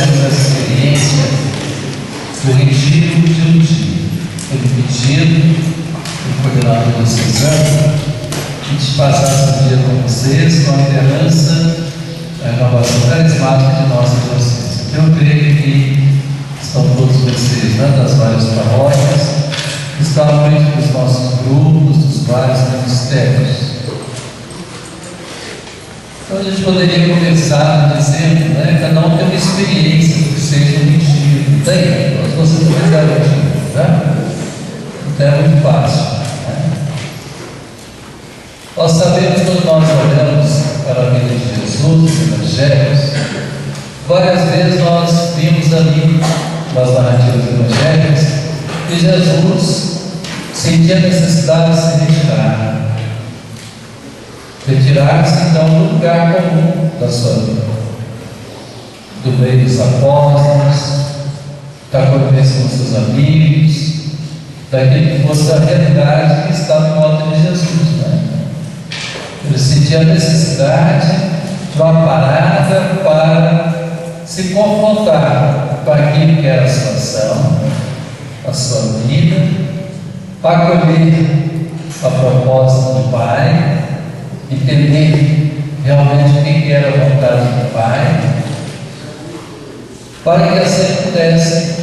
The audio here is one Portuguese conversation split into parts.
tivemos essa experiência do retiro de um dia. Foi um pedido do coordenador diocesano que a gente passasse o dia com vocês com a liderança da renovação carismática de nossa diocese. Eu creio que estão todos vocês, das várias paróquias, estão à frente dos nossos grupos, dos vários ministérios. Então a gente poderia começar dizendo, cada um tem uma experiência do que seja um retiro. Não tem? Vocês não fizeram retiro, né? Então é muito fácil. Nós sabemos, quando nós olhamos para a vida de Jesus, os evangelhos, várias vezes nós vimos ali, nas narrativas evangélicas, que Jesus sentia a necessidade de se retirar. Retirar-se então do lugar comum da sua vida, do meio dos apóstolos, da convivência com seus amigos, daquilo que fosse a realidade que estava em volta de Jesus. Ele sentia a necessidade de uma parada para se confrontar com aquilo que era a situação, a sua vida, para acolher a proposta do Pai, entender realmente o que era a vontade do Pai, para que assim pudesse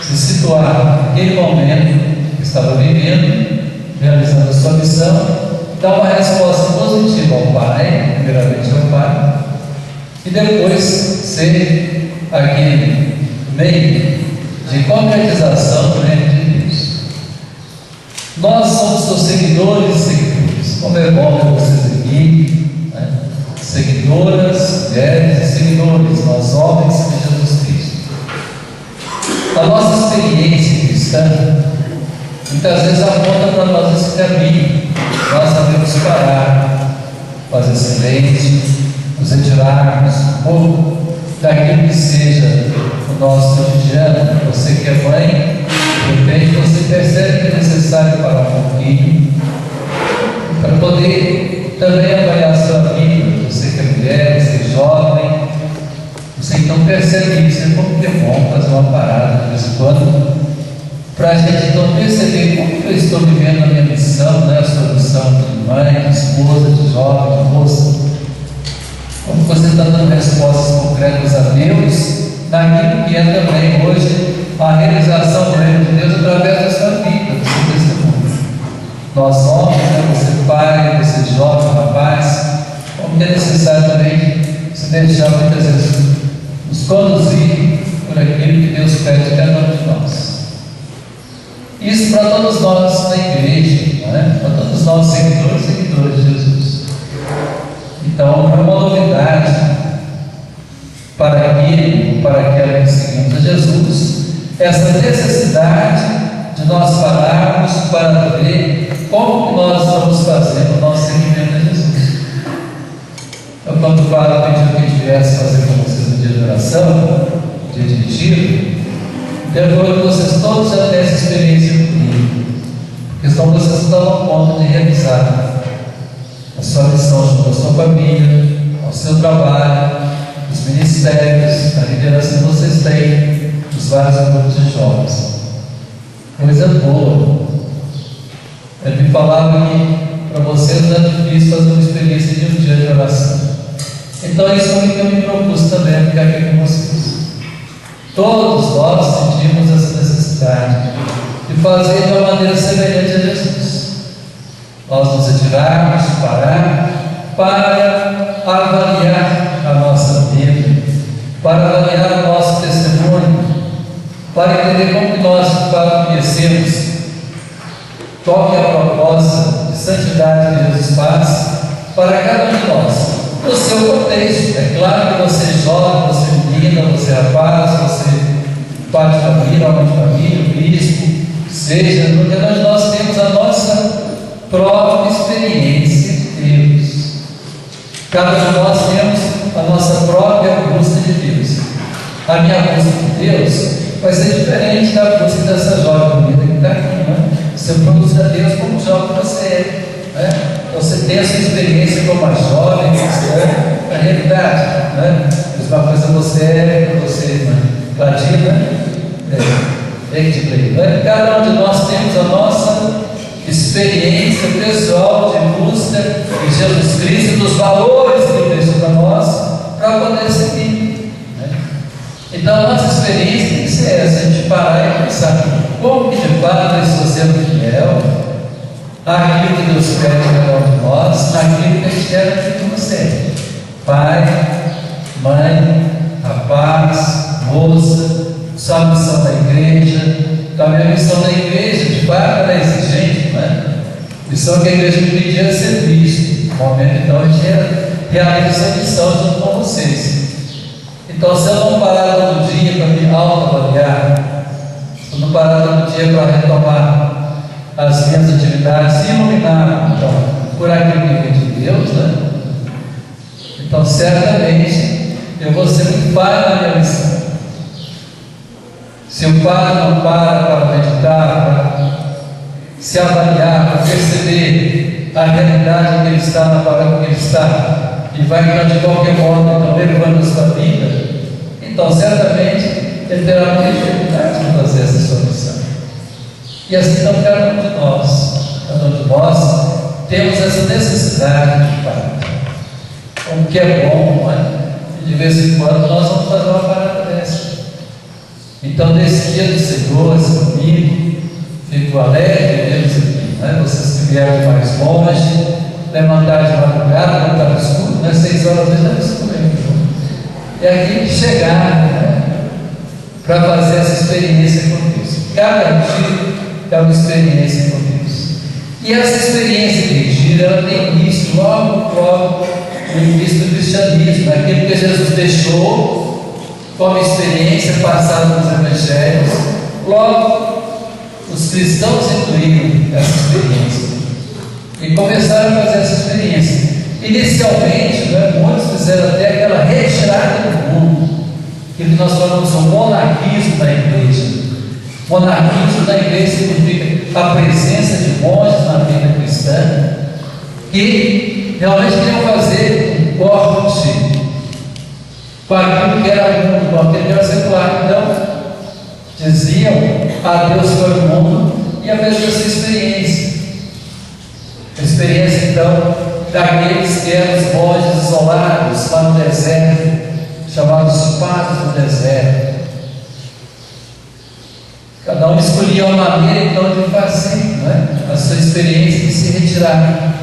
se situar naquele momento que estava vivendo, realizando a sua missão, dar uma resposta positiva ao Pai, primeiramente ao Pai, e depois ser aquele meio de concretização do reino de Deus. Nós somos seus seguidores e seguidores. Como é bom ver vocês aqui, seguidoras, mulheres e seguidores, nós homens de Jesus Cristo. A nossa experiência cristã muitas vezes aponta para nós esse caminho. Nós sabemos parar, fazer silêncio, nos retirarmos um pouco daquilo que seja o nosso cotidiano. Você que é mãe, de repente você percebe que é necessário parar um pouquinho para poder também avaliar a sua vida. Você que é mulher, você que é jovem, você então percebe isso. É como que é bom fazer uma parada de vez em quando, para a gente então perceber como eu estou vivendo a minha missão, a sua missão de mãe, de esposa, de jovem, de moça. Como você está dando respostas concretas a Deus naquilo que é também hoje a realização do reino de Deus através da sua vida, do seu testemunho. Nós homens, você pai, você jovem, rapaz, como que é necessário também se deixar muitas vezes nos conduzir por aquilo que Deus pede de cada um de nós. Isso para todos nós na igreja, para todos nós seguidores e seguidores de Jesus. Então, é uma novidade para aquele ou para aquela que seguimos a Jesus, essa necessidade de nós pararmos para ver como que nós vamos fazer o nosso seguimento a Jesus. Eu, quando falo, pediu que a gente viesse fazer com vocês no dia de oração, dia de retiro, depois que vocês todos já têm essa experiência comigo, porque senão vocês estão a ponto de realizar a sua missão junto à sua família, ao seu trabalho, os ministérios, a liderança que vocês têm, os vários grupos de jovens. Coisa boa. Ele me falava que para vocês não é difícil fazer uma experiência de um dia de oração. Então isso é o que eu me propus também ficar aqui com vocês. Todos nós sentimos essa necessidade de fazer de uma maneira semelhante a Jesus. Nós nos retirarmos, parar, para avaliar a nossa vida, para avaliar o nosso testemunho, para entender como que nós conhecemos, qual que é a proposta de santidade que Jesus faz para cada um de nós. No seu contexto, é claro que você é jovem, você é menina, você é rapaz, você é pai de família, homem de família, bispo, seja, porque nós temos a nossa própria experiência de Deus. Cada um de nós temos a nossa própria busca de Deus. A minha busca de Deus vai ser diferente da busca dessa jovem bonita que está aqui, Você produz a Deus como jovem que você é, Você tem a sua experiência como uma jovem cristã, a realidade, A mesma coisa você é, você, tecladinho, né? Cada um de nós temos a nossa experiência pessoal de busca de Jesus Cristo, dos valores que Ele deixou para nós, para poder seguir, né? Então a nossa experiência tem que ser essa, a gente parar e pensar como que de fato eu estou sendo fiel àquilo que Deus pede de nós, naquilo que a gente quer aqui com você, pai, mãe, rapaz, moça, sua missão da igreja. Então a minha missão da igreja de fato era exigente, né? A missão que a igreja me pedia era ser visto. No momento então a gente realiza essa missão junto com vocês. Então se eu não parar todo dia para me autoavaliar, se eu não parar todo dia para retomar as minhas atividades, se iluminar então, por aquilo que vem de Deus, né? Então certamente eu vou ser muito falho na minha missão. Se o padre não para meditar, para se avaliar, para perceber a realidade que ele está, na palavra que ele está, e vai de qualquer modo então, levando a sua vida, então certamente ele terá muita dificuldade de fazer essa sua missão. E assim então cada um de nós temos essa necessidade de parar. O que é bom, não é? E de vez em quando nós vamos fazer uma parada dessa. Então, nesse dia do Senhor, esse domingo, fico alegre, Deus aqui, né? Vocês que vieram de mais longe, levantar de madrugada, não estava escuro, né? 6 horas da manhã estava escuro. É aqui que chegar, né? Para fazer essa experiência com Deus. Cada dia é uma experiência com Deus. E essa experiência de retiro, ela tem início logo no início do cristianismo, aquilo que Jesus deixou como experiência passada nos evangelhos. Logo, os cristãos incluíram essa experiência e começaram a fazer essa experiência. Inicialmente, né, muitos fizeram até aquela retirada do mundo, que nós falamos o monarquismo da igreja. Monarquismo da igreja significa a presença de monges na vida cristã, que realmente queriam fazer um corte com aquilo que era mundo, com aquilo que era secular. Então, diziam a Deus foi o mundo e a mesma essa experiência. A experiência, então, daqueles que eram os monges isolados lá no deserto, chamados padres do deserto. Cada um escolhia uma maneira, então, de fazer, né, a sua experiência de se retirar.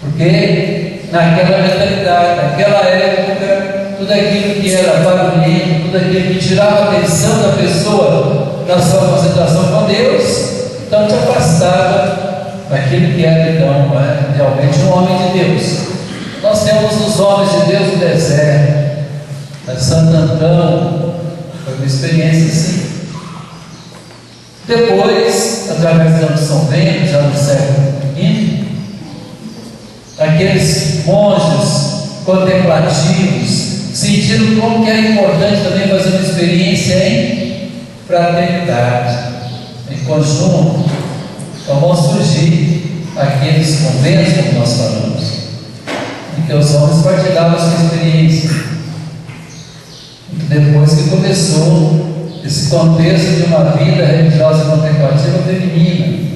Porque naquela mentalidade, naquela época, tudo aquilo que era barulhento, tudo aquilo que tirava a atenção da pessoa da sua concentração com Deus, então te afastava daquilo que era então realmente um homem de Deus. Nós temos os homens de Deus no deserto, Santo Antão, foi uma experiência assim. Depois, através da São Bento, já no século V, aqueles monges contemplativos sentiram como que era importante também fazer uma experiência em fraternidade, em conjunto. Então vão surgir aqueles conventos, como nós falamos, em que os homens partilhavam a sua experiência. Depois que começou esse contexto de uma vida religiosa contemplativa feminina,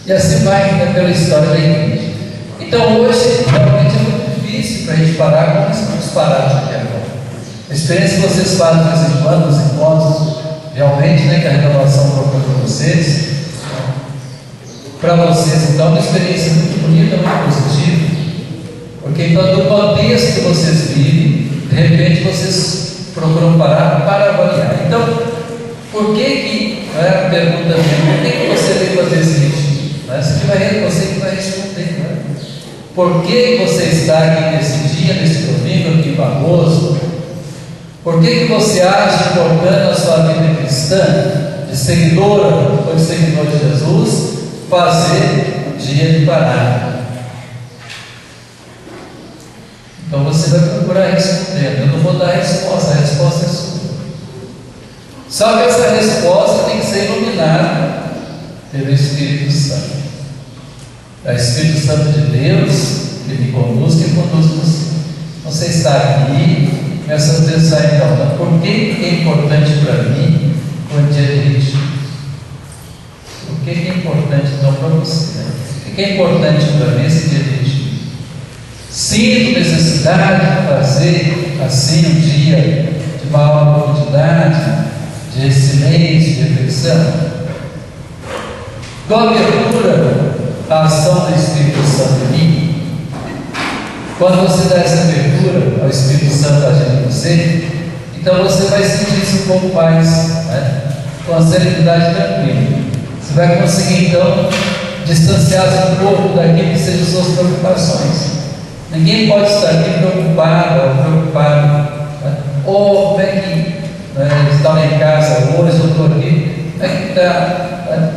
e assim vai pela história da igreja. Então hoje realmente é muito difícil para a gente parar como estamos parados aqui agora. A experiência que vocês fazem de vez em quando, os encontros, realmente, né, que a renovação propõe para vocês, então é uma experiência muito bonita, muito positiva, porque então no contexto que vocês vivem, de repente vocês procuram parar para avaliar. Então, por que a pergunta minha, por que você veio fazer esse retiro? Você que vai responder, né? Por que você está aqui nesse dia, nesse domingo aqui em Barroso? Por que você acha importante a sua vida cristã, de seguidora ou de seguidor de Jesus, fazer o dia de parar? Então você vai procurar responder. Eu não vou dar a resposta é sua. Só que essa resposta tem que ser iluminada pelo Espírito Santo. É o Espírito Santo de Deus que me conduz, que conduz você. Você está aqui, começa a pensar então, por que é importante para mim o dia de retiro? Por que é importante então para você? Né? Por que é importante para mim esse dia de retiro? Sinto necessidade de fazer assim um dia de maior profundidade, de silêncio, de reflexão. Dou abertura à ação do Espírito Santo em mim. Quando você dá essa abertura ao Espírito Santo agindo em você, então você vai sentir isso um pouco mais, né? Com a serenidade tranquila. Você vai conseguir então distanciar-se um pouco daquilo que sejam suas preocupações. Ninguém pode estar aqui preocupado ou preocupado, né? Ou como é que está lá em casa hoje, eu estou aqui, como é que está?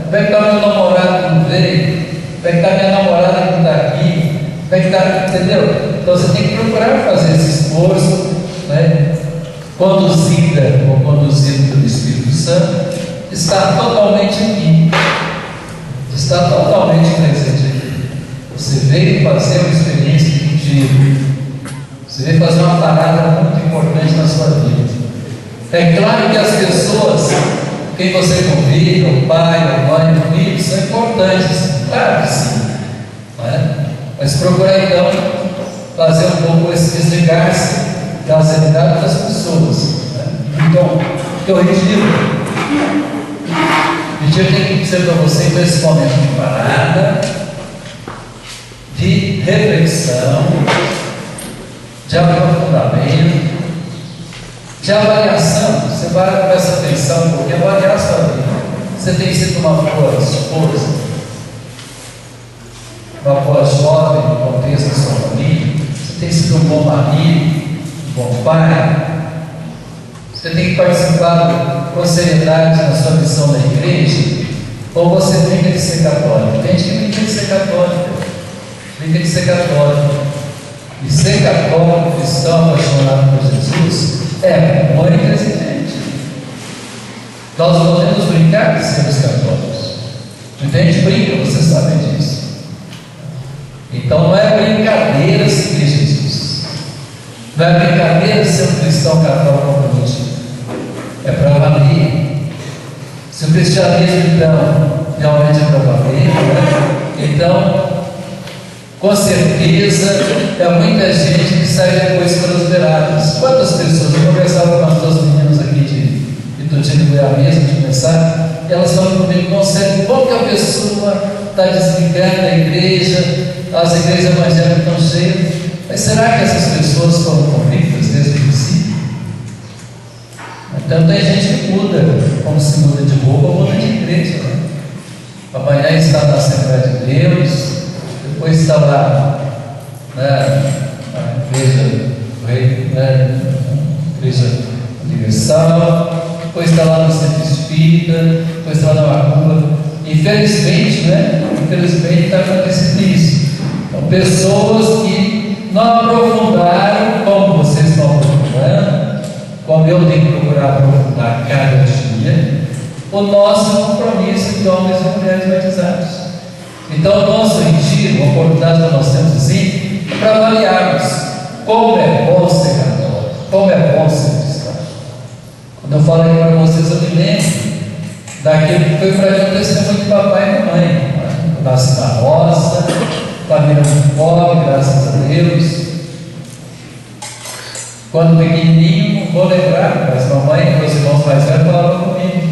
Como é que está meu namorado que não veio? Como é que está minha namorada que não está aqui? Como é que está? Entendeu? Então você tem que procurar fazer esse esforço, né? Conduzida ou conduzido pelo Espírito Santo, está totalmente aqui, está totalmente presente aqui. Você veio fazer uma experiência de retiro, você veio fazer uma parada muito importante na sua vida. É claro que as pessoas, quem você convive, o pai, a mãe, o filho, são importantes, claro que sim, não é? Mas procurar então fazer um pouco esse desligar-se da realidade das pessoas, né? Então, o retiro tem que ser para você então, esse momento de parada, de reflexão, de aprofundamento, de avaliação. Você vai começar a pensar um pouquinho, avaliar a sua vida. Você tem sido uma boa esposa, uma boa jovem no contexto da sua família? Você tem sido um bom marido, um bom pai? Você tem participado com seriedade na sua missão da igreja? Ou você brinca de ser católico? Tem gente que brinca de ser católico, brinca de ser católico. E ser católico, cristão, apaixonado por Jesus, é muito exigente. Nós não podemos brincar de sermos católicos. Muita gente brinca, vocês sabem disso. Então não é brincadeira seguir Jesus. Não é brincadeira ser um cristão católico comprometido. É para valer. Se o cristianismo então realmente é para valer, né? Então, com certeza, é muita gente que sai depois pelas beiradas. Quantas pessoas? Eu conversava com as duas meninas aqui de Tutinho e Goiânia, de começar, e elas falam comigo, não sei como que a pessoa está desligando a igreja, as igrejas evangélicas estão cheias. Mas será que essas pessoas foram convictas desde o princípio? Então tem gente que muda, como se muda de roupa, muda de igreja, né? Amanhã está na Assembleia de Deus, depois está lá na Igreja Universal, depois está lá no Centro Espírita, depois está lá na Macumba. Infelizmente, né? Infelizmente está acontecendo isso. Então, pessoas que não aprofundaram como vocês estão aprofundando, como eu tenho que procurar aprofundar cada dia, o nosso compromisso de homens e mulheres batizados. Então, o nosso retiro, a oportunidade que nós temos assim, é para avaliarmos como é bom ser católico, como é bom ser cristão. Quando eu falo aqui para vocês, eu me lembro daquilo que foi para mim o testemunho de papai e mamãe. Eu nasci na roça, família muito pobre, graças a Deus. Quando pequenininho, não vou lembrar, mas mamãe e meus irmãos mais velhos falavam comigo.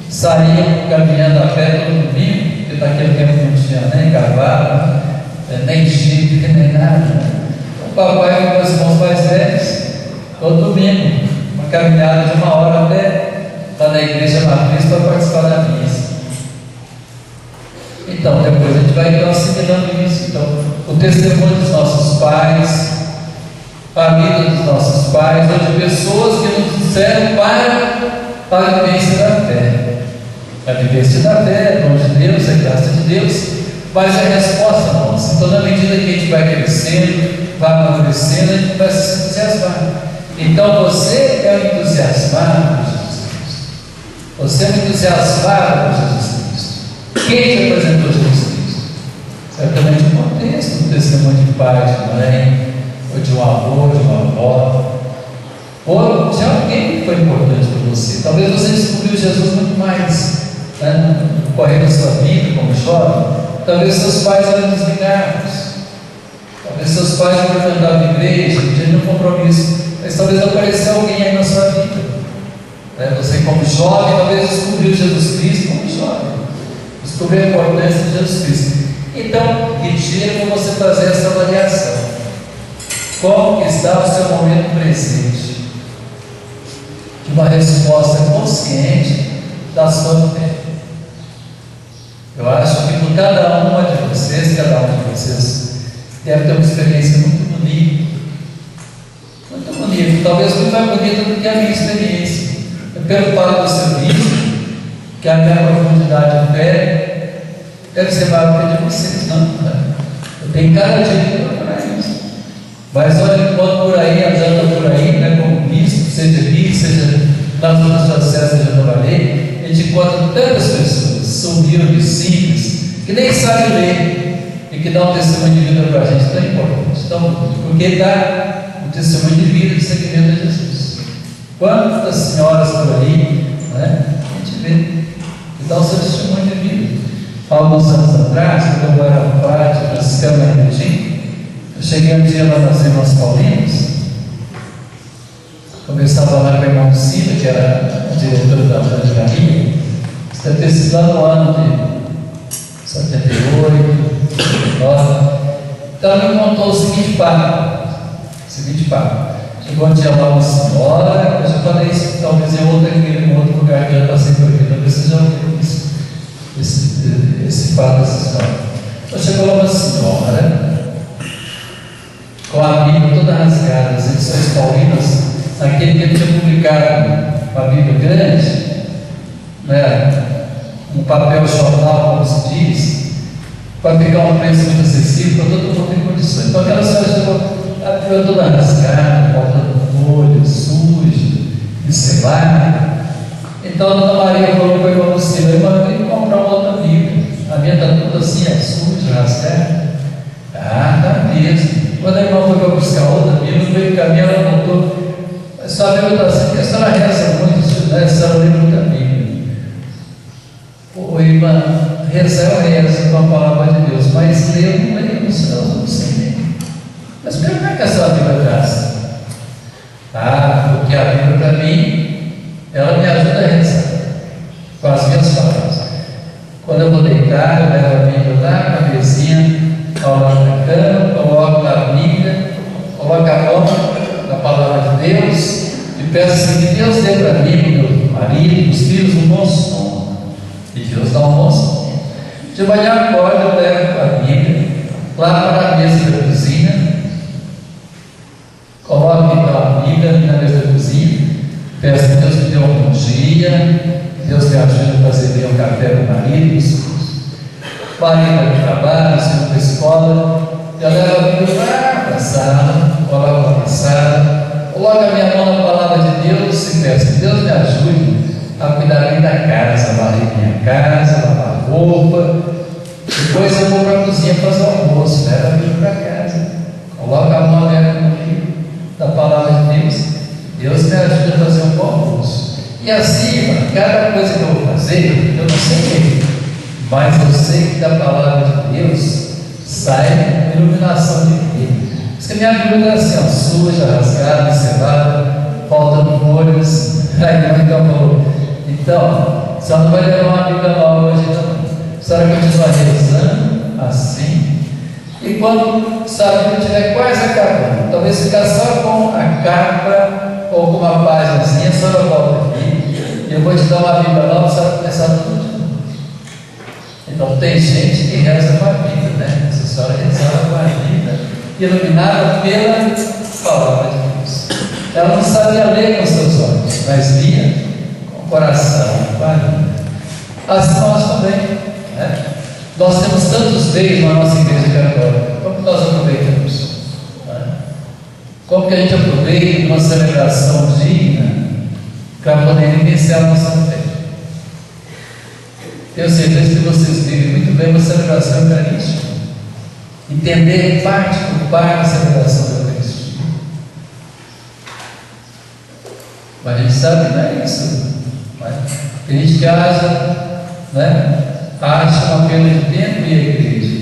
Saíam caminhando a pé todo domingo, porque naquele tempo não tinha nem cavalo, nem jipe, nem nada. O papai e meus irmãos mais velhos, todo domingo, uma caminhada de 1 hora até lá na igreja matriz para participar da missa. Então, depois a gente vai então assimilando isso. Então, o testemunho dos nossos pais, a vida dos nossos pais, ou de pessoas que nos disseram para a vivência da fé. A vivência da fé é dom de Deus, é graça de Deus, mas é a resposta nossa. Então, na medida que a gente vai crescendo, vai amadurecendo, a gente vai se entusiasmar. Então, você é o entusiasmado por Jesus Cristo. Você é o entusiasmado por Jesus Cristo. Quem te apresentou Jesus Cristo? Certamente um contexto, um testemunho de pai, de mãe, ou de um avô, de uma avó, Ou de alguém que foi importante para você. Talvez você descobriu Jesus muito mais, né, no correr da sua vida, como jovem. Talvez seus pais eram desligados. Talvez seus pais não frequentavam a igreja, não tinham nenhum compromisso. Mas talvez apareceu alguém aí na sua vida. Né? Você, como jovem, talvez descobriu Jesus Cristo como jovem. Descobriu a importância de Jesus Cristo. Então, retira para você fazer essa avaliação. Como está o seu momento presente? De uma resposta consciente da sua fé. Eu acho que por cada um de vocês deve ter uma experiência muito bonita. Muito bonita. Talvez muito mais bonita do que a minha experiência. Eu pelo fato do seu vídeo, que a minha profundidade de fé deve ser maior que a de vocês, não? Eu tenho cada dia que procurar isso. Mas olha, enquanto por aí, andando por aí, né, como bispo, seja aqui, seja nas outras processos que eu já trabalhei, a gente encontra tantas pessoas, humildes, simples, que nem sabem ler e que dão um testemunho de vida para a gente tão importante, tão bonito, porque dá um testemunho de vida de seguimento a Jesus. Quantas senhoras por aí, né, a gente vê, que dão o seu testemunho de vida. Há alguns anos atrás, quando eu era parte franciscano na Regina, eu cheguei um dia lá nas Irmãs Paulinas, conversava lá com a irmã Cida, que era a diretora da Ordem de Caminho. Isso deve ter sido lá no ano de 78, 9. Então ela me contou o seguinte papo. Chegou um dia lá uma senhora, eu já falei isso talvez em em outro lugar que eu já passei por aqui, talvez vocês já ouviram isso, esse fato, essa história. Então chegou lá uma senhora, com a Bíblia toda rasgada, as edições paulinas, naquele tempo tinha publicado uma Bíblia grande, né, um papel jornal, como se diz, para pegar um preço muito acessível para todo mundo ter condições. Então aquela senhora chegou, a Bíblia toda rasgada, faltando folha, suja, encelada. Então a Dona Maria falou para a irmã Lucila: irmã, vem comprar uma outra Bíblia. A minha está toda assim, suja, rasgada. Ah, tá mesmo. Quando a irmã foi para buscar outra Bíblia, no meio do caminho ela voltou. A senhora perguntou assim: a senhora reza muito, né? A senhora lê muita Bíblia. Ô irmã, rezar eu rezo com a palavra de Deus, mas ler eu não leio, não sei ler. Mas como é que a senhora Bíblia traz? Ah, porque a Bíblia para mim, ela me ajuda a rezar com as minhas palavras. Quando eu vou deitar, eu levo a Bíblia lá, a cabecinha ao lado da cama, coloco a Bíblia, coloco a mão na palavra de Deus e peço assim: que Deus dê para mim, meu marido, os filhos, um bom sono. E Deus dá um bom sono. De manhã acordo, eu levo a Bíblia lá para a mesa da cozinha, coloco então a Bíblia na mesa da cozinha, peço que Deus me dê um bom dia, que Deus me ajude a fazer bem o café para o marido, os filhos. O marido vai para o trabalho, os filhos para a escola, eu levo a Bíblia lá para a sala, coloco na sala, coloco a minha mão na palavra de Deus e peço que Deus me ajude a cuidar bem da casa, varrer minha casa, lavar roupa. Depois eu vou para a cozinha fazer o almoço, levo a Bíblia para casa, coloco a mão aberta no livro da palavra de Deus, Deus me ajuda a fazer um bom almoço. E assim, cada coisa que eu vou fazer, eu não sei o, mas eu sei que da palavra de Deus sai iluminação de vida. Por isso que a minha Bíblia está assim, ó, suja, rasgada, encerrada, faltando folhas. Aí não, então falou: então, a senhora não vai levar uma Bíblia nova hoje, não. A senhora continua rezando assim. E quando a Bíblia estiver quase acabando, talvez ficar só com a capa ou com uma páginazinha, a senhora volta aqui e eu vou te dar uma Bíblia nova, a senhora começar tudo de novo. Então tem gente que reza com a Bíblia, né? Essa senhora rezava com a Bíblia, iluminada pela palavra de Deus. Ela não sabia ler com seus olhos, mas lia com o coração, com a Bíblia. Assim nós também, né? Nós temos tantos meios na nossa igreja católica. Como nós aproveitamos? Né? Como que a gente aproveita uma celebração digna para poder iniciar a nossa fé? Eu sei que vocês vivem muito bem uma celebração eucarística. Entender parte por parte a celebração da Eucaristia. Mas a gente sabe que não é isso. Não é? Tem gente que acha, né? Acha uma perda de tempo ir à igreja.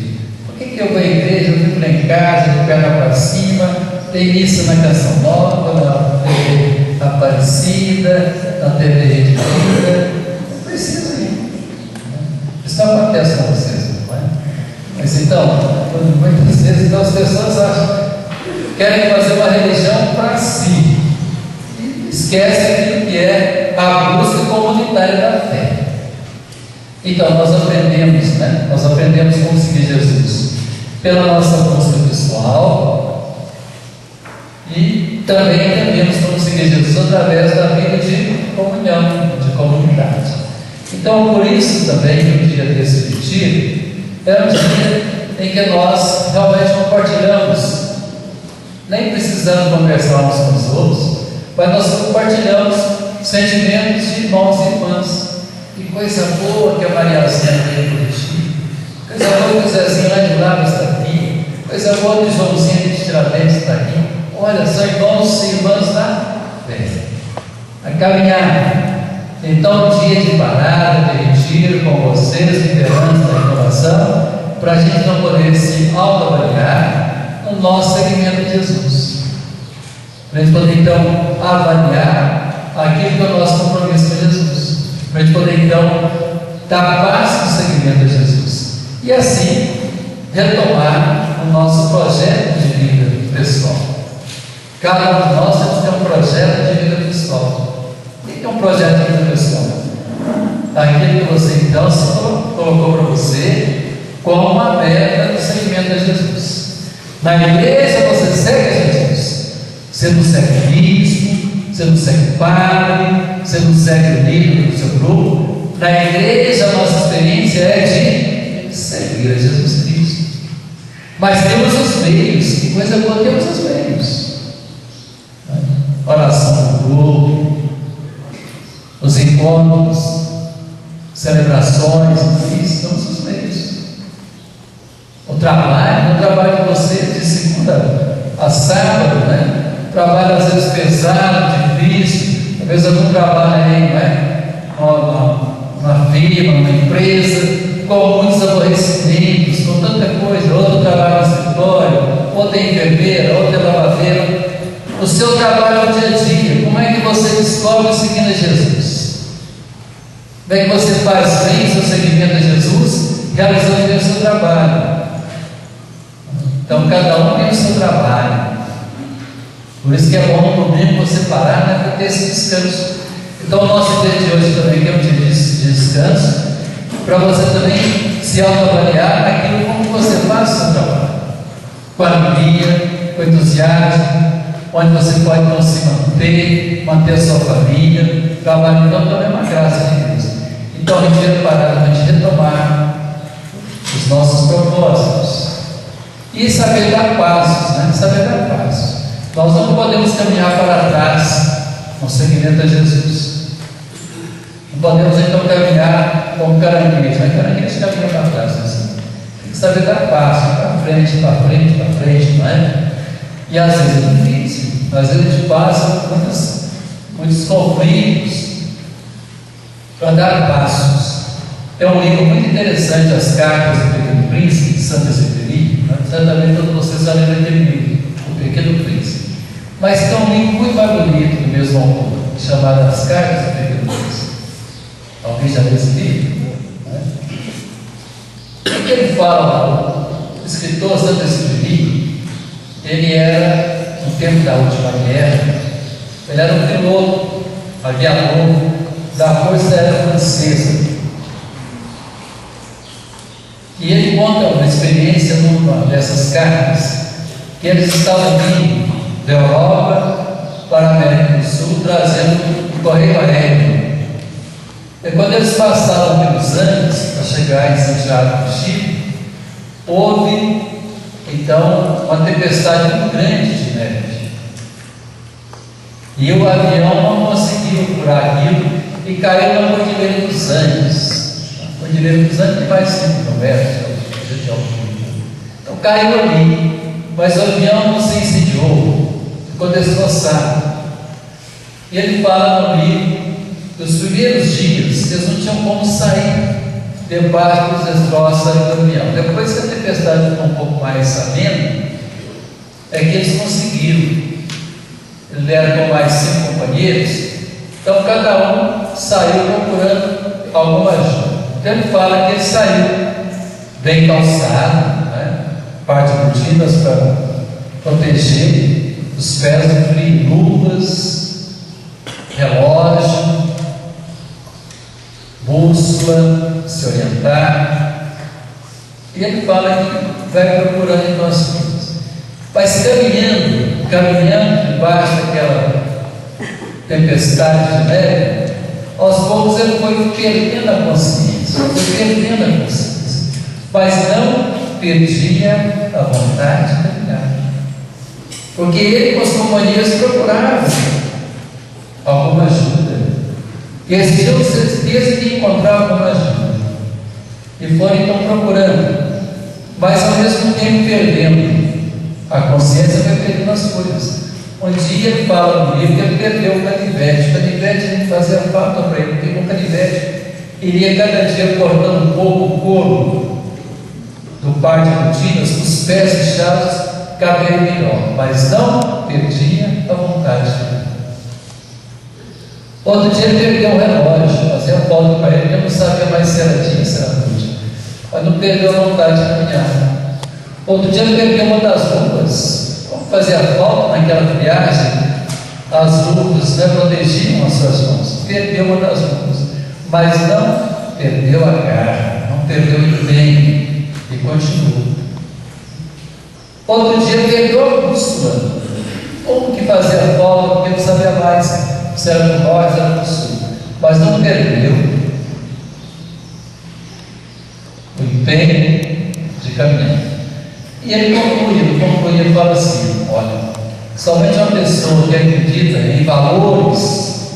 Por que eu vou à igreja? Eu fico lá em casa, de perna para cima, tem missa na Canção Nova, na TV Aparecida, na TV Rede Vida. Não precisa ir. Isso não acontece com vocês, não é? Mas então, muitas vezes então, as pessoas acham, querem fazer uma religião para si. Esquece aquilo que é a busca comunitária da fé. Então nós aprendemos, né? Nós aprendemos como seguir Jesus pela nossa busca pessoal e também aprendemos como seguir Jesus através da vida de comunhão, de comunidade. Então por isso também que o dia desse retiro é um dia em que nós realmente compartilhamos, nem precisamos conversar uns com os outros, mas nós compartilhamos sentimentos de irmãos e irmãs. Que coisa boa que a Mariazinha veio para o retiro, coisa boa que o Zezinho lá de Lavras está aqui, coisa boa que o Joãozinho de Tiradentes está aqui. Olha, são irmãos e irmãs da fé. A caminhar. Então, dia de parada, de retiro com vocês, liderança da inovação, para a gente não poder se autoavaliar no nosso segmento de Jesus. Para a gente poder então avaliar aquilo que é o nosso compromisso com Jesus. Para a gente poder então dar passo no segmento de Jesus. E assim retomar o nosso projeto de vida pessoal. Cada um de nós temos que ter um projeto de vida pessoal. O que é um projeto de vida pessoal? Aquilo que você então colocou para você como uma meta do segmento de Jesus. Na igreja você segue Jesus. Você não segue bispo, você não segue padre, você não segue o líder do seu grupo. Na igreja a nossa experiência é de seguir a Jesus Cristo. Mas temos os meios, que coisa boa, temos os meios. Oração do grupo, os encontros, celebrações, isso, temos os meios. O trabalho de você de segunda a sábado, né? Trabalho às vezes pesado, difícil, às vezes algum trabalho aí, não é? Uma firma, uma empresa, com muitos aborrecimentos, com tanta coisa, outro trabalho no escritório, outra é enfermeira, outra é lavadeira. O seu trabalho no dia a dia, como é que você descobre seguindo a Jesus? Como é que você faz bem o seu seguimento a Jesus, realizando bem o seu trabalho? Então cada um tem o seu trabalho. Por isso que é bom no domingo você parar, né, para ter esse descanso. Então o nosso dia de hoje também é um dia de descanso, para você também se autoavaliar aquilo como você faz o seu trabalho. Com alegria, com entusiasmo, onde você pode então se manter a sua família, trabalhando então também é uma graça de Deus. Então a gente parar, a gente retomar os nossos propósitos. E saber dar passos, né? Saber dar passos. Nós não podemos caminhar para trás no seguimento a Jesus. Não podemos então caminhar como caranguejo. A caranguejo caminha para trás. Assim. Tem que saber dar passos, para frente, para frente, para frente, não é? E às vezes é difícil. Às vezes a gente passa muitos conflitos para dar passos. É um livro muito interessante, As Cartas do Pequeno Príncipe, de Saint-Exupéry. Certamente todos vocês já leram aquele livro, O Pequeno Príncipe. Mas tem um livro muito mais bonito do mesmo autor, chamado As Cartas do Pequeno Príncipe. Alguém já leu esse livro? O que ele fala? O escritor Saint-Exupéry, ele era, no tempo da última guerra, ele era um piloto, aviador da Força Aérea Francesa. E ele conta uma experiência numa dessas cartas, que eles estavam vindo da Europa para a América do Sul, trazendo o correio aéreo. E quando eles passaram pelos Andes, para chegar em Santiago do Chile, houve, então, uma tempestade muito grande de neve. E o avião não conseguiu curar aquilo e caiu na Cordilheira dos Andes. Cordilheira dos Andes tem mais 5 km de altura. Então caiu ali, mas o avião não se incendiou, ficou destroçado. E ele fala no livro que os primeiros dias eles não tinham como sair debaixo dos destroços do caminhão. Depois que a tempestade ficou um pouco mais amena, é que eles conseguiram. Eles eram com mais 5 companheiros, então cada um saiu procurando alguma ajuda. Então ele fala que ele saiu bem calçado, né? Parte de cortinas para proteger os pés do frio, luvas, relógio, bússola, se orientar. E ele fala que vai procurando então as coisas. Mas caminhando debaixo daquela tempestade de neve, aos poucos ele foi perdendo a consciência, mas não perdia a vontade de caminhar, porque ele com as companhias procurava alguma ajuda, e eles tinham certeza que encontravam alguma ajuda, e foram então procurando, mas ao mesmo tempo perdendo a consciência, vai perdendo as coisas. Um dia ele fala no livro que ele perdeu o canivete. O canivete fazia falta para ele, porque com o canivete ele ia cada dia cortando um pouco o couro do par de cortinas, os pés inchados, cabelo melhor, mas não perdia a vontade de caminhar. Outro dia ele perdeu um relógio, fazia falta para ele, eu não sabia mais se era dia, se era noite, mas não perdeu a vontade de caminhar. Outro dia ele perdeu uma das luvas. Como fazia falta naquela viagem, as luvas protegiam as suas mãos. Perdeu uma das luvas, mas não perdeu a garra, não perdeu o empenho e continuou. Outro dia perdeu a bússola. Como que fazia falta, porque não sabia mais se era do norte, se era do sul, mas não perdeu o empenho de caminhar. E ele conclui e fala assim: olha, somente uma pessoa que acredita em valores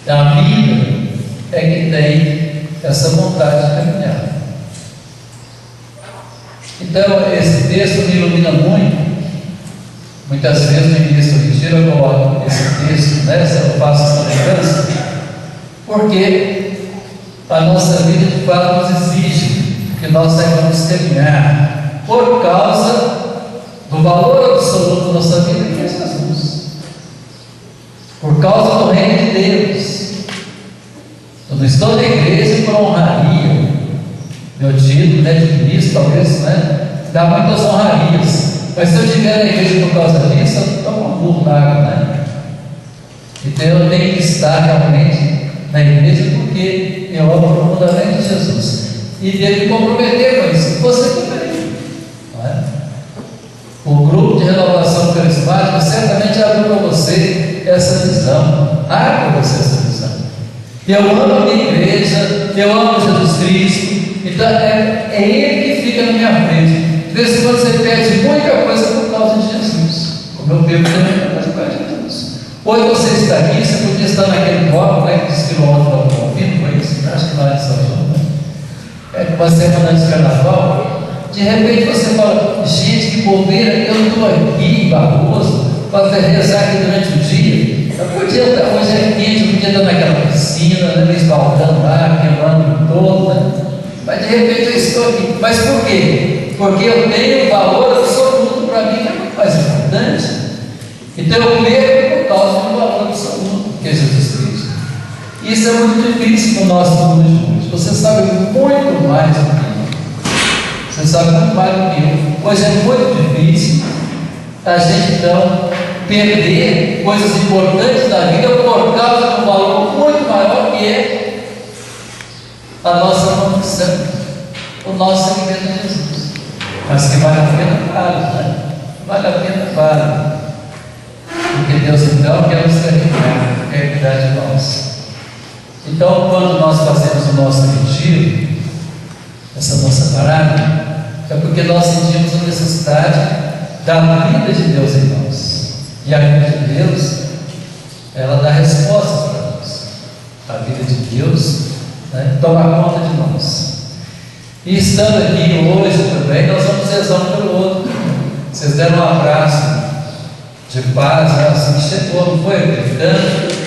da vida é que tem essa vontade de caminhar. Então, esse texto me ilumina muito. Muitas vezes no início do retiro eu coloco esse texto, eu faço essa lembrança, porque a nossa vida de fato nos exige que nós saibamos caminhar por causa do valor absoluto da nossa vida, que é Jesus, por causa do reino de Deus. Eu não estou na igreja por honraria, meu título de ministro talvez dá muitas honrarias, mas se eu estiver na igreja por causa disso, eu estou com um burro na água, Então eu tenho que estar realmente na igreja porque eu amo profundamente Jesus e devo me comprometer com isso. Você também, O grupo de renovação carismática certamente abriu para você essa visão. Abre para você essa visão. Eu amo a minha igreja, eu amo Jesus Cristo, então é Ele que fica na minha frente. De vez em quando você perde muita coisa por causa de Jesus, como eu perco também muita coisa por causa de Jesus. Hoje você está aqui, você podia estar naquele bloco, que disse que o outro estava ouvindo, foi isso? Acho que lá em São João, uma semana de carnaval, de repente você fala: gente, que bobeira, eu estou aqui em Barroso para rezar aqui durante o dia. Eu podia estar, hoje é quente, eu podia estar naquela piscina, me esbaldando lá, queimando todo, mas de repente eu estou aqui. Mas por quê? Porque eu tenho valor absoluto para mim, que é muito mais importante. Então eu perco por causa do valor absoluto, que é Jesus Cristo. Isso é muito difícil no nosso mundo de hoje. Você sabe muito mais do que eu. Você sabe muito mais do que eu. Hoje é muito difícil a gente então perder coisas importantes da vida por causa de um valor muito maior, que é a nossa condição, o nosso seguimento de Jesus. Mas que vale a pena, vale, Vale a pena, vale. Porque Deus então quer nos carregar, quer cuidar de nós. Então, quando nós fazemos o nosso retiro, essa nossa parada, é porque nós sentimos a necessidade da vida de Deus em nós. E a vida de Deus, ela dá respostas para nós. A vida de Deus toma conta de nós. E estando aqui hoje também, nós vamos rezar um pelo outro. Vocês deram um abraço de paz, né? Assim que chegou, não foi? Gritando.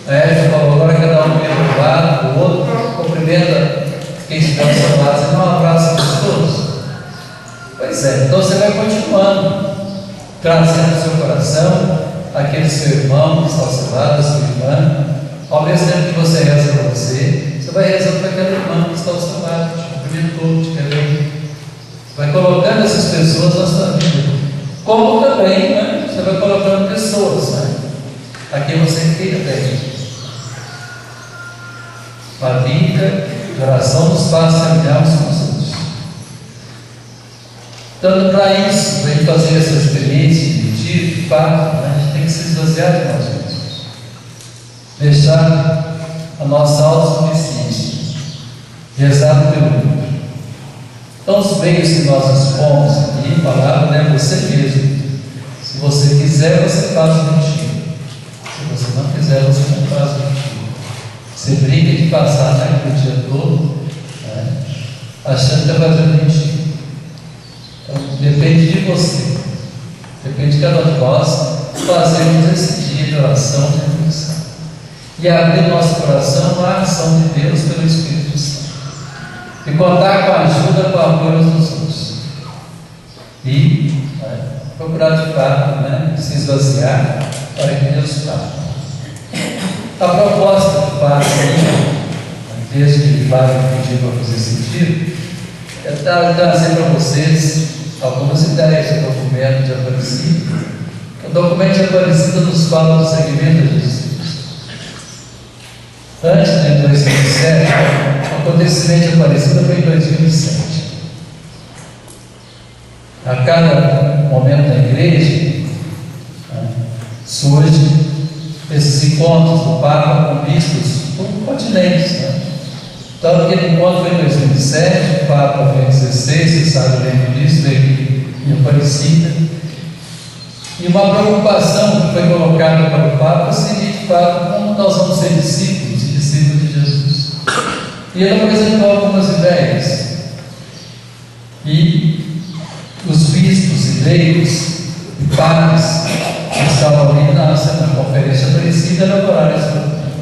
Aí ele falou, agora cada um vem para um lado, para o outro, cumprimenta quem estiver ao seu lado, você dá um abraço gostoso. Pois é, então você vai continuando, trazendo no seu coração aquele seu irmão que está ao seu lado, a sua irmã, ao mesmo tempo que você reza para você, você vai rezando para aquela irmã que está ao seu lado, te cumprimentou, te querendo. Vai colocando essas pessoas na sua vida. Como também, né, você vai colocando pessoas, né, a quem você queira bem. A vida de oração nos faz caminhar uns com os outros. Então, para isso, para a gente fazer essa experiência de fato, né, a gente tem que se esvaziar de nós mesmos. Deixar a nossa autossuficiência. Rezar pelo outro. Então, os meios que nós dispomos aqui, falaram, né, você mesmo. Se você quiser, você faz o contigo. Se você não quiser, você não faz o contigo. Você briga de passar, né, o dia todo, né, achando que está fazendo contigo. Então, depende de você. Depende de cada um de nós fazermos esse dia de oração, de reflexão. E abrir nosso coração à ação de Deus pelo Espírito Santo. E contar com a ajuda, com o apoio dos outros. E procurar de fato, né, se esvaziar para que Deus faça. A proposta de fato, desde que ele vai pedir para fazer sentido, é trazer para vocês algumas ideias do documento de Aparecida. O documento de Aparecida nos fala do segmento de Jesus. Antes de 2007, o acontecimento de Aparecida foi em 2007. A cada momento da igreja, surge esses encontros do Papa com bispos por continentes. Então, aquele encontro foi em 2007, o Papa foi em 2016, você sabe, eu lembro disso, veio em Aparecida. E uma preocupação que foi colocada para o Papa é o seguinte: Papa, como nós vamos ser discípulos e discípulos de Jesus? E ele apresentou algumas ideias. E os bispos e leigos e padres que estavam ali na conferência Aparecida elaboraram esse documento.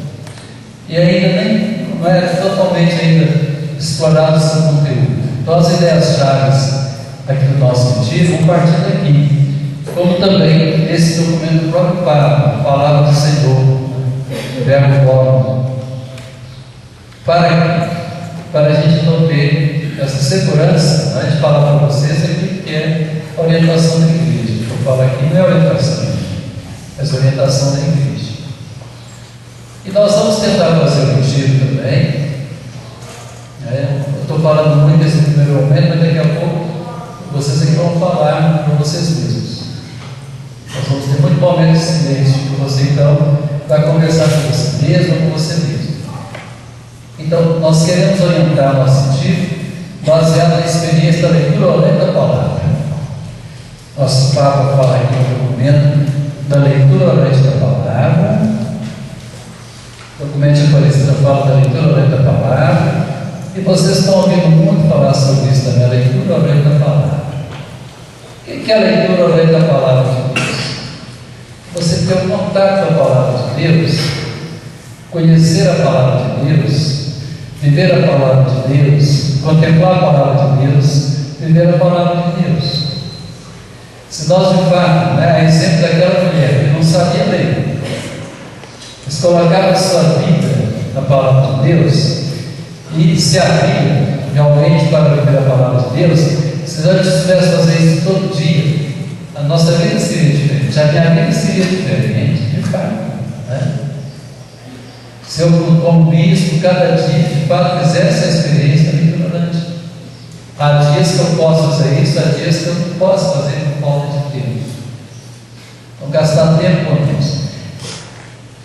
E ainda não era totalmente ainda explorado o seu conteúdo. Então, as ideias-chave aqui do nosso retiro vão partir daqui, como também esse documento do próprio Papa, a Palavra do Senhor, Verbo Forma, para a gente não ter essa segurança. A gente fala para vocês aqui que é a orientação da igreja. O que eu falo aqui não é orientação, é a orientação da igreja. E nós vamos tentar fazer o retiro também. Eu estou falando muito nesse primeiro momento, mas daqui a pouco vocês aqui vão falar para vocês mesmos. Nós vamos ter muito momento de silêncio, que você então vai conversar com você mesmo ou com você mesmo. Então, nós queremos orientar nosso retiro baseado na experiência da leitura orante da palavra. Nosso Papa fala aqui no documento da leitura orante da palavra. O documento de Aparecida fala da leitura orante da palavra. E vocês estão ouvindo muito falar sobre isso também, a leitura orante da palavra. O que é a leitura orante da palavra de Deus? Você ter o contato com a palavra de Deus, conhecer a palavra de Deus, viver a palavra de Deus, contemplar a palavra de Deus, viver a palavra de Deus. Se nós de fato, a exemplo daquela mulher que não sabia ler, mas colocava a sua vida na palavra de Deus e se abria realmente para viver a palavra de Deus, se nós estivéssemos fazer isso todo dia, a nossa vida seria diferente, a minha vida seria diferente, de fato. Se eu, como bispo, cada dia de fato fizesse essa experiência ignorante. Há dias que eu posso fazer isso, há dias que eu não posso fazer por falta de tempo. Então, gastar tempo com isso.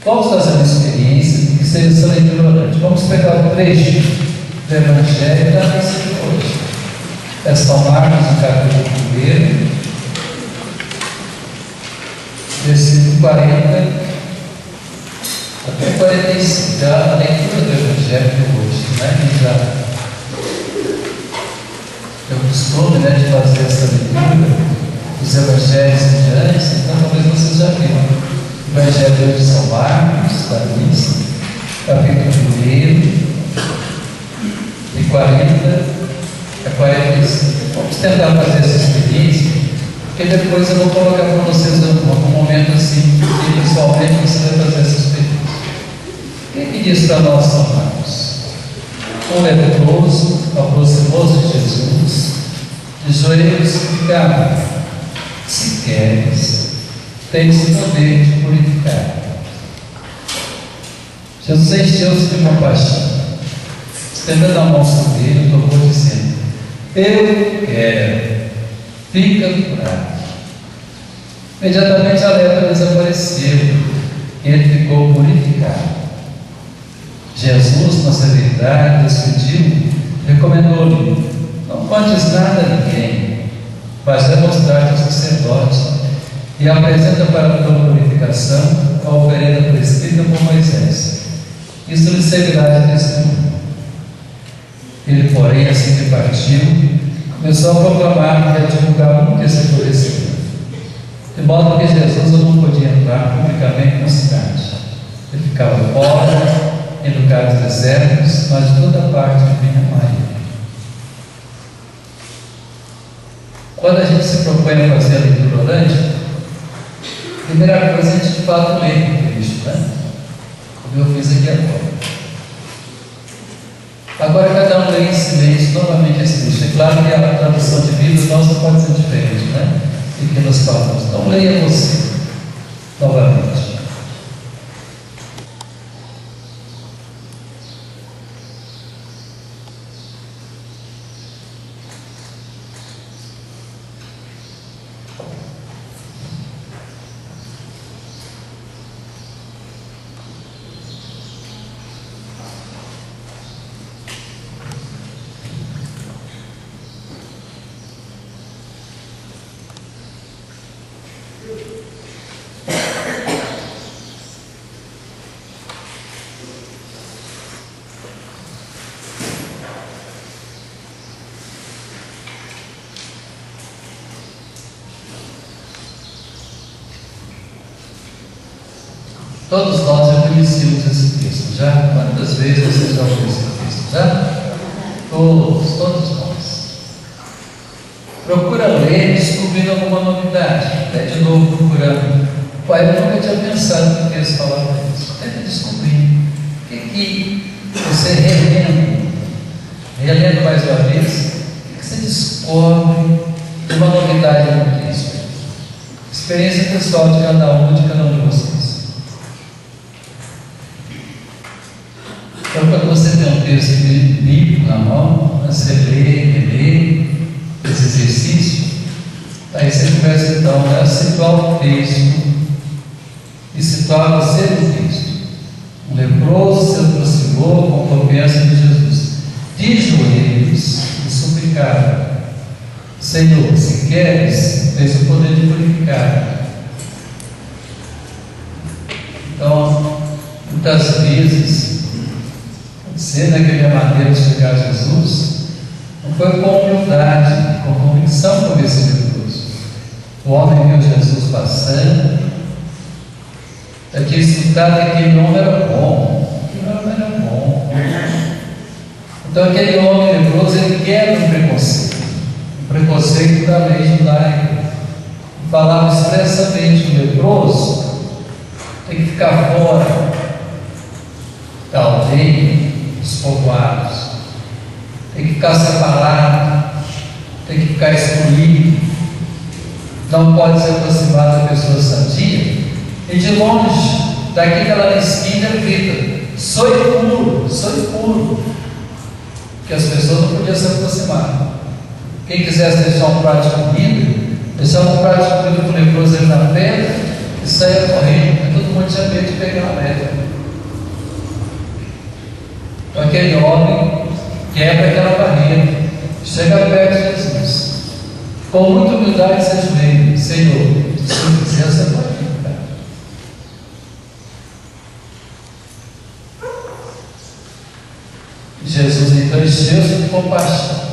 Vamos fazer uma experiência que seja essa leitura orante. Vamos pegar o trecho do Evangelho da missa de hoje. É São Marcos, no capítulo 1, versículo 40 até 45, a leitura do Evangelho de hoje, já eu costume de fazer essa leitura dos Evangelhos em diante. então talvez vocês já viram. Evangelho de São Marcos, Paris, capítulo 1, de 40 a 45. Vamos tentar fazer essa experiência, porque depois eu vou colocar para vocês algum momento assim, e pessoalmente você vai fazer essa experiência. O que diz para nós São Marcos? Um leproso aproximou-se de Jesus, de joelhos suplicavam: se queres, tens poder de purificar. Jesus encheu-se de compaixão, estendendo a mão sobre ele, tocou dizendo: eu quero, fica curado. Imediatamente a lepra desapareceu e ele ficou purificado. Jesus, na severidade, despediu, recomendou-lhe: não contes nada a ninguém, mas demonstrar-te ao sacerdote e apresenta para a tua purificação a oferenda prescrita por Moisés. Isso lhe servirá de testemunho. Ele, porém, assim que partiu, começou a proclamar e a divulgar muito esse florescimento, de modo que Jesus não podia entrar publicamente na cidade. Ele ficava fora, em lugares desertos, mas de toda parte vinha a ele. Quando a gente se propõe a fazer a leitura orante, a primeira coisa a gente de fato lê o Cristo, né? Como eu fiz aqui agora. Agora cada um lê em silêncio novamente esse texto. É claro que a tradução de Bíblia nossa pode ser diferente, né? E que nós falamos. Então leia você novamente. Todos nós já conhecíamos esse texto, já? Quantas vezes vocês já ouviram esse texto? Já? Todos nós. Procura ler descobrindo alguma novidade. Até de novo procurando. O pai nunca tinha pensado que o texto falava isso. Tenta descobrir. O que você relendo mais uma vez, o que você descobre de uma novidade no texto? Experiência pessoal de cada um de vocês. Então, quando você tem um texto bíblico na mão, você lê, relê esse exercício, aí você começa então a situar o texto e situar você no texto. Um leproso se aproximou com confiança de Jesus, de joelhos, e suplicava: Senhor, se queres, tens o poder de purificar. Então, muitas vezes, ser daquela maneira de chegar a Jesus, não foi com humildade, com convicção como esse leproso. O homem viu Jesus passando, aquele citado que aquele homem era bom, Então aquele homem leproso, ele quebra o preconceito da lei judaica. Falava expressamente: o leproso tem que ficar fora da aldeia, dos povoados, tem que ficar separado, tem que ficar excluído, não pode se aproximar da pessoa sadia. E de longe, daqui pela esquina, ele grita: sou impuro, que as pessoas não podiam se aproximar. Quem quisesse deixar um prato de comida, deixava um prato de comida para o leproso ali na pedra e saia correndo, porque todo mundo tinha medo de pegar a pedra. Então aquele homem quebra aquela barreira, chega perto de Jesus, com muita humildade se ajoelha: Senhor, se quiser, você pode ficar. Jesus então encheu-se de compaixão.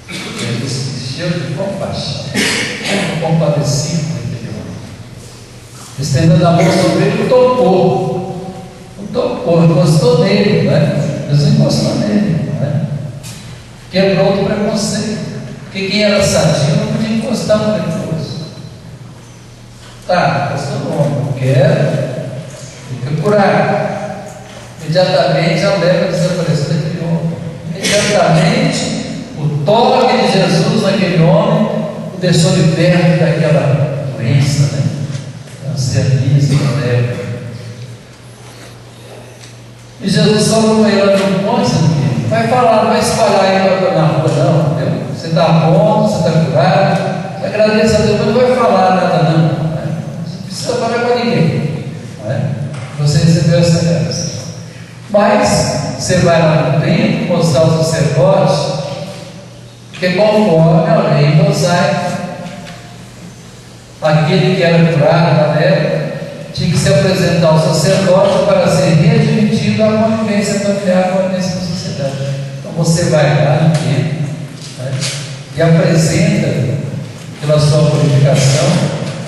Jesus encheu de compaixão. compadecido daquele homem. Estendendo a mão sobre ele, o tocou, encostou nele, né? Jesus encostou nele, né? Quebrou o preconceito, porque quem era sadio não podia encostar no leproso. Tá, encostou no homem, não quero, fica curado. Imediatamente a lepra desapareceu daquele homem. Imediatamente o toque de Jesus naquele homem o deixou liberto daquela doença, né? Ancianismo, da lepra. E Jesus falou com ele: olha, não pode, vai falar, não vai espalhar aí na rua, não, entendeu? Você está bom, você está curado, agradeça a Deus, mas não vai falar nada, não, né? Você precisa falar com ninguém, né? Você recebeu essa graça. Mas você vai lá no templo mostrar ao sacerdote, porque conforme a lei mosaica, aquele que era curado da lepra tinha que se apresentar ao sacerdote para ser readmitido à convivência familiar, à convivência da sociedade. Então você vai lá no templo, né, e apresenta pela sua purificação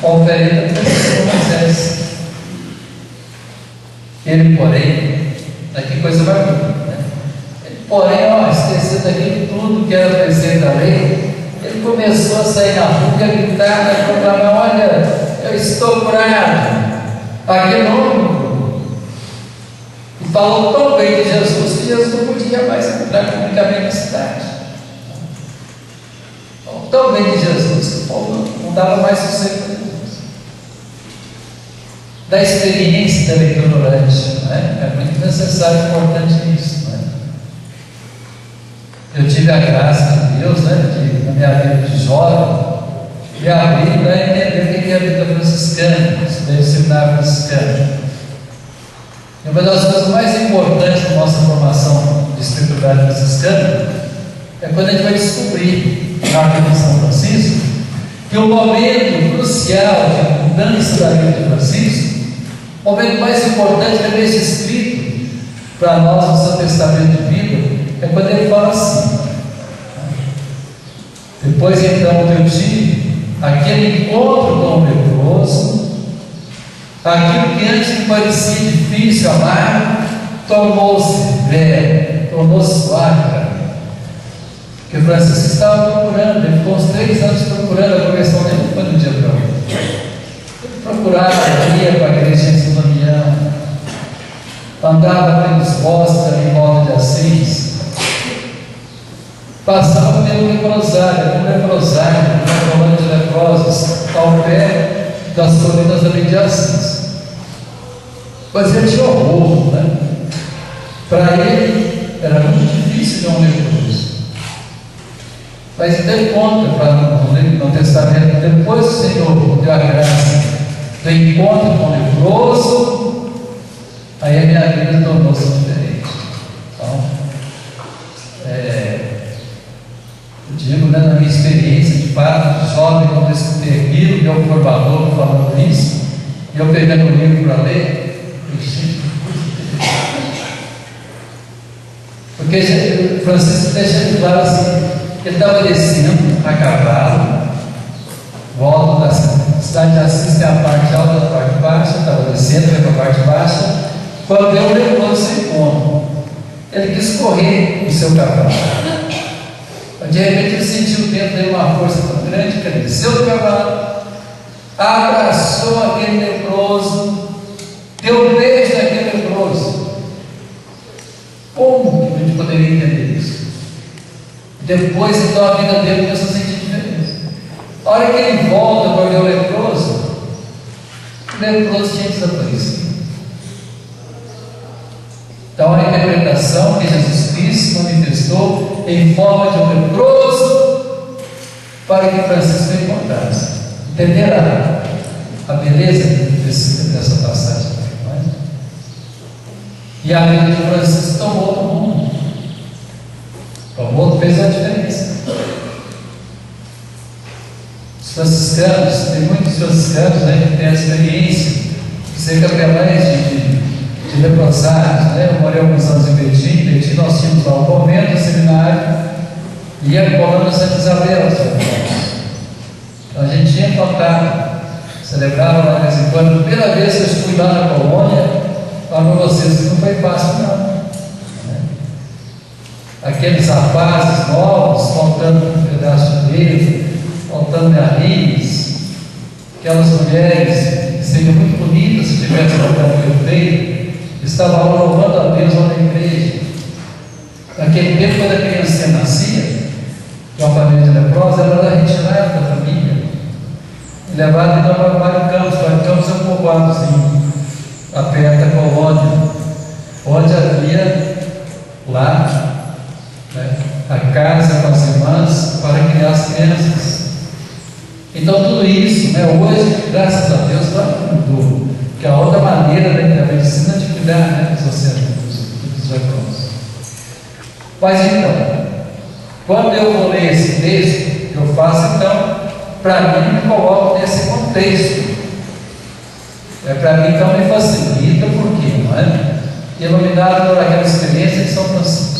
a oferenda de Moisés. Ele, porém, que coisa bacana, né? Ele, porém, esquecendo daquilo tudo que era preceito da lei, ele começou a sair na rua, a gritar, a proclamar: olha, eu estou curado. Aquele homem, e falou tão bem de Jesus que Jesus não podia mais entrar publicamente na cidade. Falou tão bem de Jesus que o povo não dava mais sossego para Jesus. Da experiência da leitura orante, né? É muito necessário e importante isso, né? Eu tive a graça de Deus, né, de, na minha vida de jovem, me abrir para entender o que é a vida franciscana, estudei o seminário franciscano. E uma das coisas mais importantes da nossa formação de espiritualidade franciscana é quando a gente vai descobrir, na vida de São Francisco, que o momento crucial de mudança da vida de Francisco, o momento mais importante que deixa escrito para nós no seu testamento de vida, é quando ele fala assim: depois então que eu tive aquele encontro com o leproso, aquilo que antes me parecia difícil, amargo, tornou-se leve, tornou-se suave para mim. Porque Francisco estava procurando, ele ficou uns 3 anos procurando a conversão dele, não foi de um dia para o outro. Ele procurava, ia para a igreja de São Damião, andava pelos bosques ali em volta de Assis, passava pelo leprosário, uma colônia de leprosos, ao pé das colinas ali de Assis. Mas ele tinha horror, né? Para ele era muito difícil ver um leproso. Mas ele conta para no testamento, depois o Senhor deu a graça do encontro com o leproso, aí a minha vida tornou-se diferente. Então, eu digo, né, na minha experiência de fato, de jovem, quando eu escutei aquilo, meu formador falando isso, e eu pegando o livro para ler, porque Francisco deixa claro assim: ele estava descendo a cavalo, volta da cidade de Assis, tem a parte alta e a parte baixa, estava descendo, veio para a parte baixa, quando eu leproso sem como, ele quis correr o seu cavalo. De repente ele sentiu dentro dele uma força tão grande que ele desceu do cavalo, abraçou aquele leproso, deu um beijo naquele leproso. Como que a gente poderia entender isso? Depois então a vida dele começou a sentir diferença. A hora que ele volta para ver o leproso tinha desaparecido. Então a interpretação que Jesus Cristo manifestou em forma de um leproso para que Francisco encontrasse. Entenderá a beleza dessa passagem? Não é? E a vida de Francisco tomou outro mundo. Tomou, fez a diferença. Os franciscanos, tem muitos franciscanos, né, que têm a experiência de ser capelães de leprosários, né? Eu morei alguns anos em Betim, nós tínhamos lá um convento, um seminário, e a colônia Santa Isabel, Então a gente tinha contato, celebrava lá de vez em quando. A primeira vez que eu fui lá na colônia, para vocês que não foi fácil não. Aqueles rapazes novos, faltando um pedaço de dedo, faltando nariz, aquelas mulheres que seriam muito bonitas se tivessem olhado meu peito, estavam louvando a Deus lá na igreja. Naquele tempo, quando a criança nascia, de uma família de leprosa, ela era retirada da família e levada então para Mário Campos. Mário Campos é um povoadozinho, perto da colônia, onde havia lá a casa com as irmãs para criar as crianças. Então tudo isso, hoje, graças a Deus, mudou, que é a outra maneira da medicina de cuidar dos leprosos. Mas então, quando eu vou ler esse texto, eu faço então, para mim, me coloco nesse contexto. Para mim então me facilita, porque não é? Iluminado por aquela experiência de São Francisco,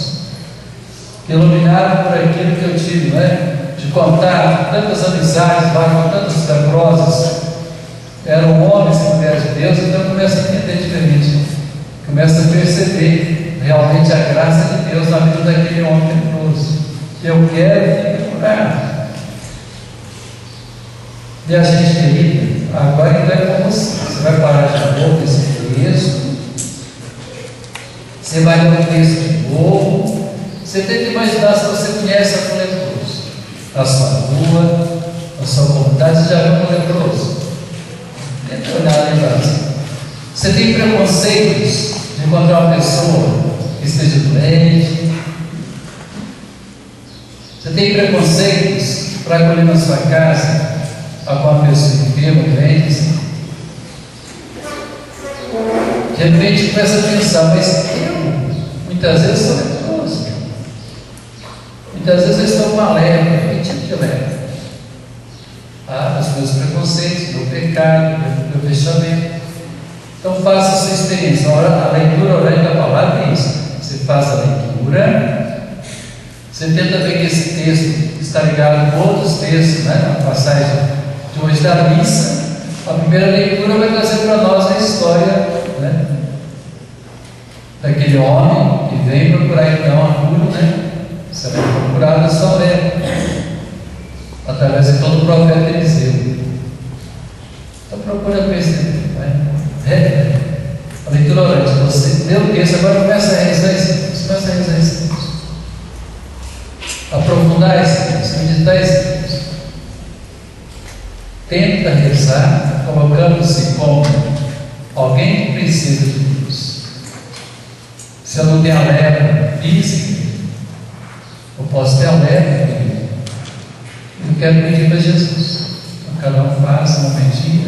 iluminado por aquilo que eu tive, de contar tantas amizades lá com tantos leprosos, eram homens e mulheres de Deus. Então eu começo a entender diferente, começo a perceber realmente a graça de Deus na vida daquele homem leproso, que eu quero ficar curado. E a gente querida, agora então é com você. Você vai parar de novo esse texto, você vai ler o texto de novo. Você tem que imaginar, se você conhece algum leproso, a sua rua, a sua comunidade, você já viu um leproso? Tenta olhar lá embaixo. Você tem preconceitos de encontrar uma pessoa que esteja doente? Você tem preconceitos para acolher na sua casa alguma pessoa enferma, doente? Assim? De repente começa a pensar, mas eu, muitas vezes, sou leproso. Muitas vezes eu estou com uma lepra. Que tipo de lepra? Os meus preconceitos, meu pecado, meu fechamento. Então faça a sua experiência. A leitura orante da palavra é isso. Você faz a leitura, você tenta ver que esse texto está ligado com outros textos, na passagem de hoje da missa. A primeira leitura vai trazer para nós a história daquele homem que veio procurar então a cura, Você vai procurar a sua lepra através de todo o profeta Eliseu. Então procura perceber, a leitura orante. Você lê o texto, agora começa a rezar esse texto, aprofundar esse texto, meditar esse texto. Tenta rezar colocando-se como alguém que precisa de Deus. Se eu não tenho a lepra física, eu posso ter a lepra. Eu quero pedir para Jesus. Então, cada um faça um momentinho.